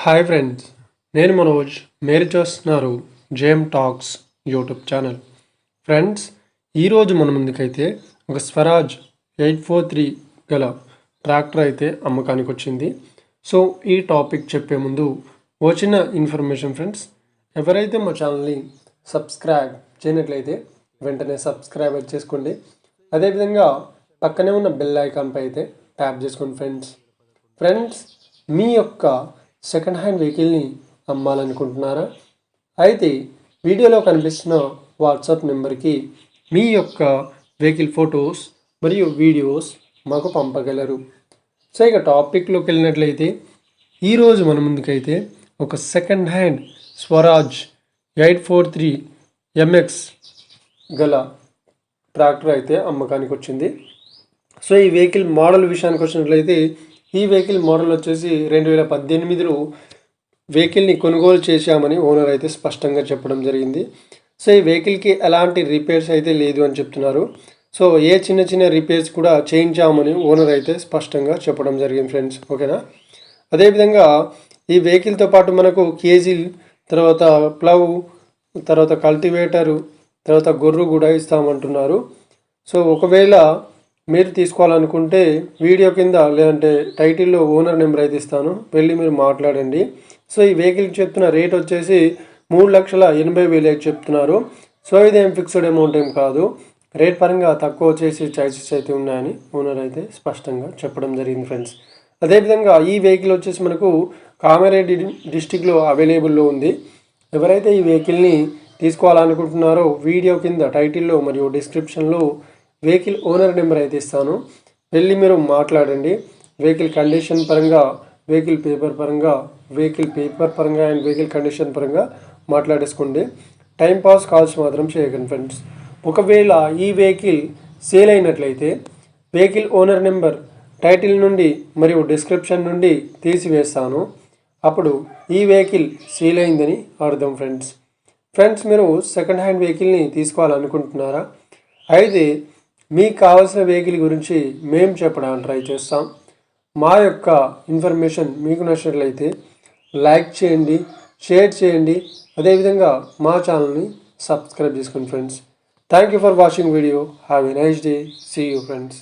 Hi friends, నేను మనోజ్. మీరు చూస్తున్నారు JM talks YouTube channel. Friends, ఈరోజు మన ముందుకైతే ఒక స్వరాజ్ 843 గల ట్రాక్టర్ అయితే అమ్మకానికి వచ్చింది. సో ఈ టాపిక్ చెప్పే ముందు ఓ చిన్న ఇన్ఫర్మేషన్ ఫ్రెండ్స్. ఎవరైతే మా ఛానల్ని సబ్స్క్రైబ్ చేయనట్లయితే వెంటనే సబ్స్క్రైబ్ చేసుకోండి. అదేవిధంగా పక్కనే ఉన్న బెల్ ఐకాన్పై అయితే ట్యాప్ చేసుకోండి ఫ్రెండ్స్. మీ యొక్క సెకండ్ హ్యాండ్ వెహికల్ని అమ్మాలనుకుంటున్నారా? అయితే వీడియోలో కనిపిస్తున్న వాట్సాప్ నెంబర్కి మీ యొక్క వెహికల్ ఫొటోస్ మరియు వీడియోస్ మాకు పంపగలరు. సో ఇక టాపిక్లోకి వెళ్ళినట్లయితే ఈరోజు మన ముందుకైతే ఒక సెకండ్ హ్యాండ్ స్వరాజ్ 843 MX గల ట్రాక్టర్ అయితే అమ్మకానికి వచ్చింది. సో ఈ వెహికల్ మోడల్ విషయానికి వచ్చినట్లయితే ఈ వెహికల్ మోడల్ వచ్చేసి 2018లో వెహికల్ని కొనుగోలు చేశామని ఓనర్ అయితే స్పష్టంగా చెప్పడం జరిగింది. సో ఈ వెహికల్కి ఎలాంటి రిపేర్స్ అయితే లేదు అని చెప్తున్నారు. సో ఏ చిన్న చిన్న రిపేర్స్ కూడా చేయించామని ఓనర్ అయితే స్పష్టంగా చెప్పడం జరిగింది ఫ్రెండ్స్. ఓకేనా? అదేవిధంగా ఈ వెహికల్తో పాటు మనకు కేజీ, తర్వాత ప్లవ్, తర్వాత కల్టివేటరు, తర్వాత గొర్రు కూడా ఇస్తామంటున్నారు. సో ఒకవేళ మీరు తీసుకోవాలనుకుంటే వీడియో కింద లేదంటే టైటిల్లో ఓనర్ నెంబర్ అయితే ఇస్తాను, వెళ్ళి మీరు మాట్లాడండి. సో ఈ వెహికల్కి చెప్తున్న రేట్ వచ్చేసి 3,80,000 చెప్తున్నారు. సో ఇదేం ఫిక్స్డ్ అమౌంట్ ఏం కాదు, రేట్ పరంగా తక్కువ వచ్చేసి చాయిసెస్ అయితే ఉన్నాయని ఓనర్ అయితే స్పష్టంగా చెప్పడం జరిగింది ఫ్రెండ్స్. అదేవిధంగా ఈ వెహికల్ వచ్చేసి మనకు కామారెడ్డి డిస్టిక్లో అవైలబుల్లో ఉంది. ఎవరైతే ఈ వెహికల్ని తీసుకోవాలనుకుంటున్నారో వీడియో కింద టైటిల్లో మరియు డిస్క్రిప్షన్లో వెహికల్ ఓనర్ నెంబర్ అయితే ఇస్తాను, వెళ్ళి మీరు మాట్లాడండి. వెహికల్ కండిషన్ పరంగా, వెహికల్ పేపర్ పరంగా అండ్ వెహికల్ కండిషన్ పరంగా మాట్లాడేసుకోండి. టైంపాస్ కాల్స్ మాత్రం చేయకండి ఫ్రెండ్స్. ఒకవేళ ఈ వెహికల్ సేల్ అయినట్లయితే వెహికల్ ఓనర్ నెంబర్ టైటిల్ నుండి మరియు డిస్క్రిప్షన్ నుండి తీసివేస్తాను. అప్పుడు ఈ వెహికల్ సేల్ అయిందని అర్థం ఫ్రెండ్స్. మీరు సెకండ్ హ్యాండ్ వెహికల్ని తీసుకోవాలనుకుంటున్నారా? అయితే మీకు కావాల్సిన వెహికల్ గురించి మేము చెప్పడానికి ట్రై చేస్తాం. మా యొక్క ఇన్ఫర్మేషన్ మీకు నచ్చినట్లయితే లైక్ చేయండి, షేర్ చేయండి, అదేవిధంగా మా ఛానల్ని సబ్స్క్రైబ్ చేసుకోండి friends. Thank you for watching video. Have a nice day. See you friends.